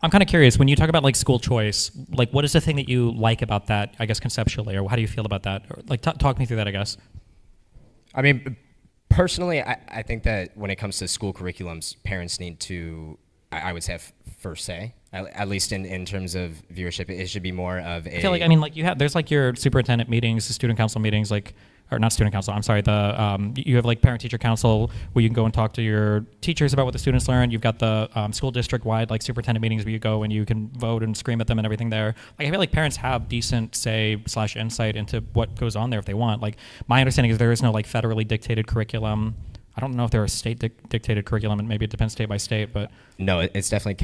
I'm kind of curious, when you talk about like school choice, like what is the thing that you like about that, I guess conceptually, or how do you feel about that? Or, like talk me through that, I guess. I mean, personally, I think that when it comes to school curriculums, parents need to, I would say, have first say. At least in terms of viewership, it should be more of a. I feel like, I mean, like there's like your superintendent meetings, the student council meetings, like, or not student council, I'm sorry, you have like parent-teacher council where you can go and talk to your teachers about what the students learn. You've got the school district-wide like superintendent meetings where you go and you can vote and scream at them and everything there. Like I feel like parents have decent say/insight into what goes on there if they want. Like my understanding is there is no like federally dictated curriculum. I don't know if there is state dictated curriculum, and maybe it depends state by state, but. No, it's definitely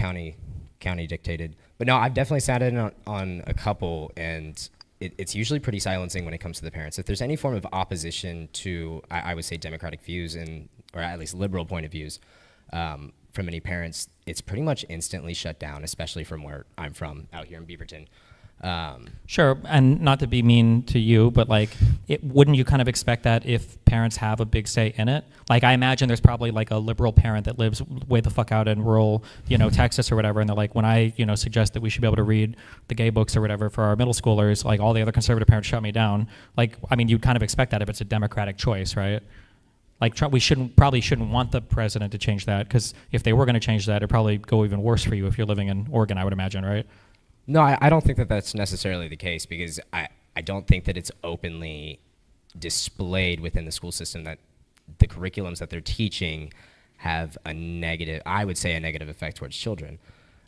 county dictated. But no, I've definitely sat in on a couple, and it's usually pretty silencing when it comes to the parents. If there's any form of opposition to, I would say, democratic views or at least liberal point of views from many parents, it's pretty much instantly shut down, especially from where I'm from, out here in Beaverton. Sure, and not to be mean to you, but like, wouldn't you kind of expect that if parents have a big say in it? Like, I imagine there's probably like a liberal parent that lives way the fuck out in rural, Texas or whatever, and they're like, when I, suggest that we should be able to read the gay books or whatever for our middle schoolers, like all the other conservative parents shut me down. Like, I mean, you'd kind of expect that if it's a democratic choice, right? Like, we probably shouldn't want the president to change that, because if they were going to change that, it'd probably go even worse for you if you're living in Oregon, I would imagine, right? No, I don't think that that's necessarily the case, because I don't think that it's openly displayed within the school system that the curriculums that they're teaching have a negative effect towards children.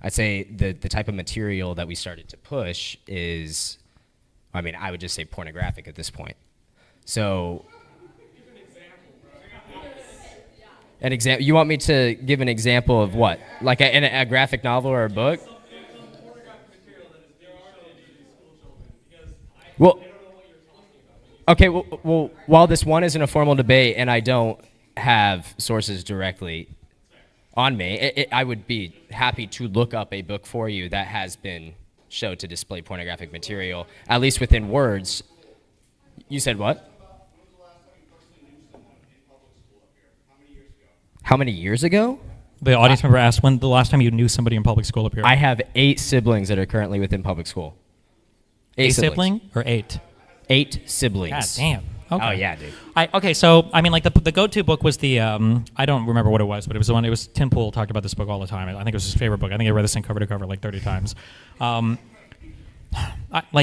I'd say the type of material that we started to push is, I mean, I would just say pornographic at this point. So, an example. You want me to give an example of what? Like a graphic novel or a book? Well, okay, well, while this one isn't a formal debate and I don't have sources directly on me, I would be happy to look up a book for you that has been shown to display pornographic material, at least within words. You said what? How many years ago? The audience member asked when the last time you knew somebody in public school up here. I have 8 siblings that are currently within public school. 8 sibling or 8? 8 siblings. God damn. Okay. Oh yeah, dude. Okay, so I mean, like the go-to book was the I don't remember what it was, but it was the one. It was Tim Pool talked about this book all the time. I think it was his favorite book. I think I read this thing cover to cover like 30 times.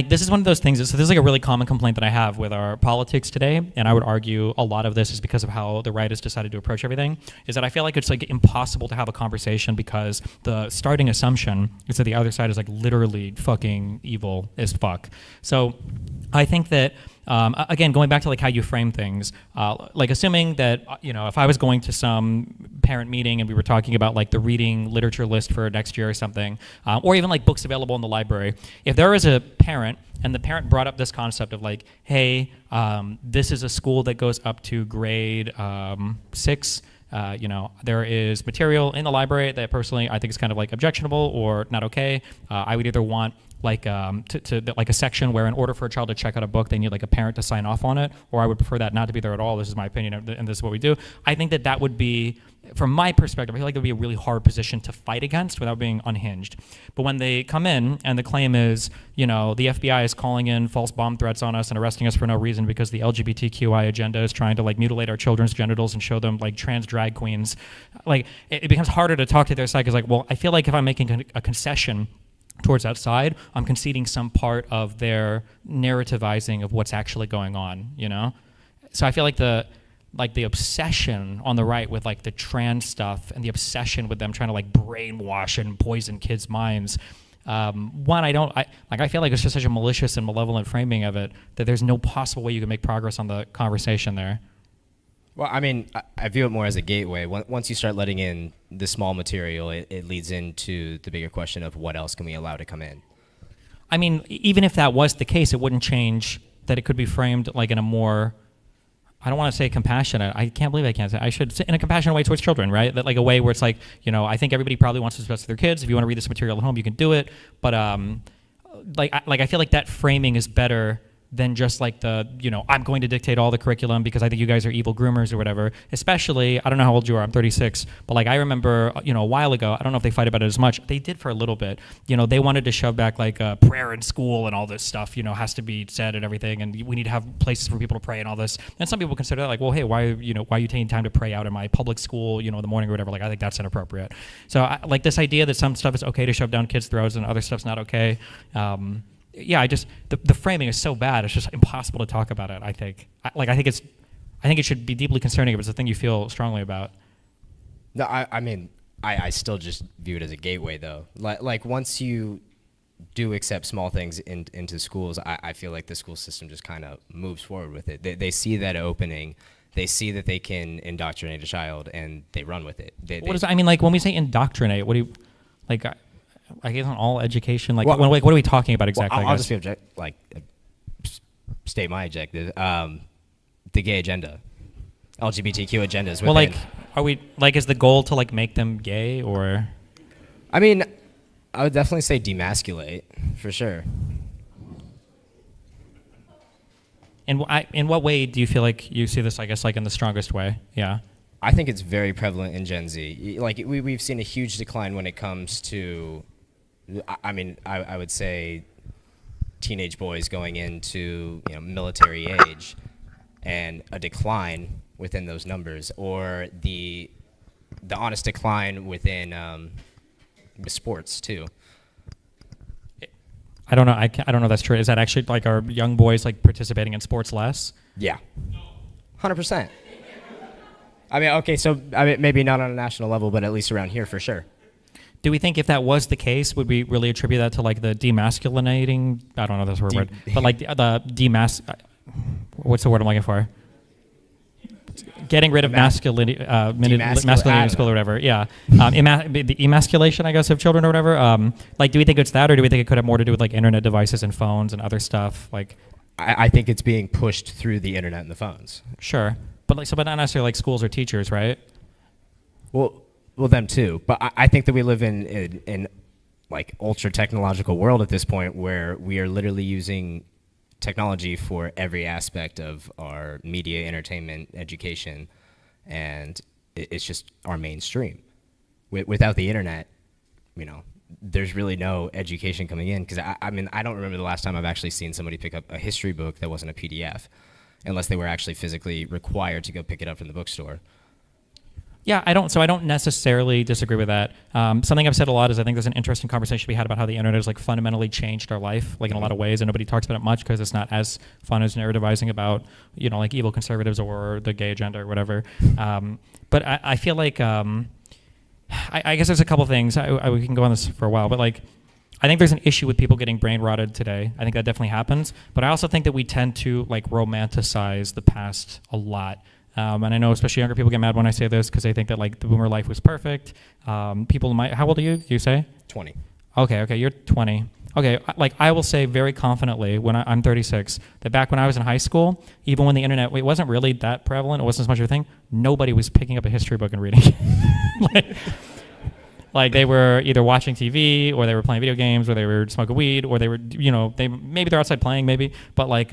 This is one of those things. So this is like a really common complaint that I have with our politics today, and I would argue a lot of this is because of how the right has decided to approach everything. Is that I feel like it's like impossible to have a conversation because the starting assumption is that the other side is like literally fucking evil as fuck. So I think that again, going back to like how you frame things, like assuming that if I was going to some parent meeting and we were talking about like the reading literature list for next year or something, or even like books available in the library, if there was a parent and the parent brought up this concept of like, hey, this is a school that goes up to grade 6. There is material in the library that personally I think is kind of like objectionable or not okay. I would either want like like a section where in order for a child to check out a book, they need like a parent to sign off on it, or I would prefer that not to be there at all. This is my opinion, and this is what we do. I think that would be, from my perspective, I feel like it would be a really hard position to fight against without being unhinged. But when they come in and the claim is, the FBI is calling in false bomb threats on us and arresting us for no reason because the LGBTQI agenda is trying to like mutilate our children's genitals and show them like trans drag queens, like it becomes harder to talk to their side because like, well, I feel like if I'm making a concession towards that side, I'm conceding some part of their narrativizing of what's actually going on, So I feel like the obsession on the right with like the trans stuff and the obsession with them trying to like brainwash and poison kids' minds. I feel like it's just such a malicious and malevolent framing of it that there's no possible way you can make progress on the conversation there. Well, I mean, I view it more as a gateway. Once you start letting in the small material, it leads into the bigger question of what else can we allow to come in. I mean, even if that was the case, it wouldn't change that it could be framed like in a more, I don't want to say compassionate. I can't believe I can't say. I should say in a compassionate way towards children, right? That like a way where it's like, I think everybody probably wants what's best for their kids. If you want to read this material at home, you can do it. But I feel like that framing is better than just like the, I'm going to dictate all the curriculum because I think you guys are evil groomers or whatever. Especially, I don't know how old you are, I'm 36, but like I remember, a while ago, I don't know if they fight about it as much, they did for a little bit, they wanted to shove back like prayer in school and all this stuff, has to be said and everything, and we need to have places for people to pray and all this. And some people consider that like, well, hey, why are you taking time to pray out in my public school, in the morning or whatever? Like, I think that's inappropriate. So like this idea that some stuff is okay to shove down kids' throats and other stuff's not okay. I just the framing is so bad. It's just impossible to talk about it. I think it should be deeply concerning if it's a thing you feel strongly about. No, I mean, I still just view it as a gateway, though. Like once you do accept small things into schools, I feel like the school system just kind of moves forward with it. They see that opening. They see that they can indoctrinate a child, and they run with it. What does I mean? Like when we say indoctrinate, what do you like? I guess on all education, like, well, what are we talking about exactly? Well, I'll just be state my objective. The gay agenda, LGBTQ agendas. Well, like, are we like, is the goal to like make them gay, or? I mean, I would definitely say demasculate for sure. In what way do you feel like you see this? I guess like in the strongest way. Yeah. I think it's very prevalent in Gen Z. Like we've seen a huge decline when it comes to, I mean, I would say teenage boys going into military age, and a decline within those numbers, or the honest decline within sports too. I don't know. I don't know if that's true. Is that actually like, are young boys like participating in sports less? Yeah, 100%. I mean, okay, so maybe not on a national level, but at least around here for sure. Do we think if that was the case, would we really attribute that to like the demasculinating? I don't know if that's the word, but like the what's the word I'm looking for? Getting rid of masculinity in school or whatever. Yeah, the emasculation, I guess, of children or whatever. Like, do we think it's that, or do we think it could have more to do with like internet devices and phones and other stuff? Like, I think it's being pushed through the internet and the phones. Sure, but not necessarily like schools or teachers, right? Well, them too. But I think that we live in like ultra technological world at this point, where we are literally using technology for every aspect of our media, entertainment, education, and it's just our mainstream. Without the internet, there's really no education coming in. Because I mean, I don't remember the last time I've actually seen somebody pick up a history book that wasn't a PDF, unless they were actually physically required to go pick it up from the bookstore. Yeah, I don't necessarily disagree with that. Something I've said a lot is I think there's an interesting conversation we had about how the internet has like fundamentally changed our life, like in a lot of ways, and nobody talks about it much because it's not as fun as narrativizing about, like evil conservatives or the gay agenda or whatever. But I feel like, I guess there's a couple things. We can go on this for a while, but like, I think there's an issue with people getting brain rotted today. I think that definitely happens. But I also think that we tend to like romanticize the past a lot. And I know especially younger people get mad when I say this because they think that like the boomer life was perfect. People might, how old are you? You say? 20. Okay, you're 20. Okay, like I will say very confidently when I'm 36 that back when I was in high school, even when the internet it wasn't really that prevalent, it wasn't as much of a thing, nobody was picking up a history book and reading it. Like they were either watching TV or they were playing video games or they were smoking weed or they were, maybe they're outside playing maybe, but like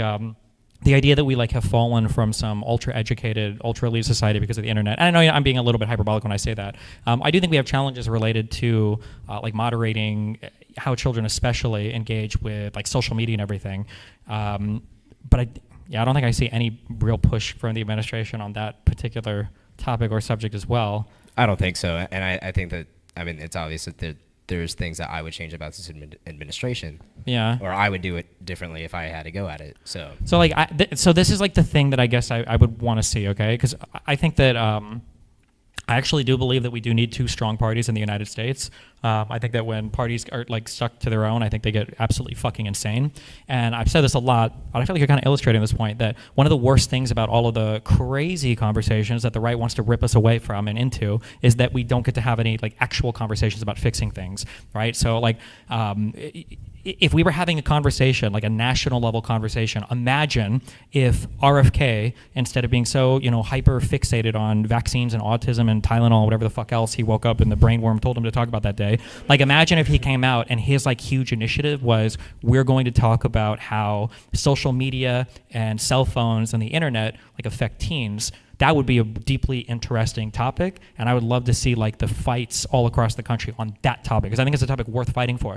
the idea that we like have fallen from some ultra-educated, ultra-elite society because of the internet. And I know I'm being a little bit hyperbolic when I say that. I do think we have challenges related to like moderating how children especially engage with like social media and everything. But I don't think I see any real push from the administration on that particular topic or subject as well. I don't think so. And I think that, it's obvious that there's things that I would change about this administration. Yeah. Or I would do it differently if I had to go at it. So like, so this is like the thing that I guess I would want to see, okay? Because I think that I actually do believe that we do need two strong parties in the United States. I think that when parties are like stuck to their own, I think they get absolutely fucking insane. And I've said this a lot, but I feel like you're kind of illustrating this point that one of the worst things about all of the crazy conversations that the right wants to rip us away from and into is that we don't get to have any like actual conversations about fixing things, right? So like, if we were having a conversation, like a national level conversation, imagine if RFK, instead of being so, hyper fixated on vaccines and autism and Tylenol, whatever the fuck else he woke up and the brainworm told him to talk about that day. Like, imagine if he came out and his like huge initiative was, we're going to talk about how social media and cell phones and the internet like affect teens. That would be a deeply interesting topic, and I would love to see like the fights all across the country on that topic, because I think it's a topic worth fighting for.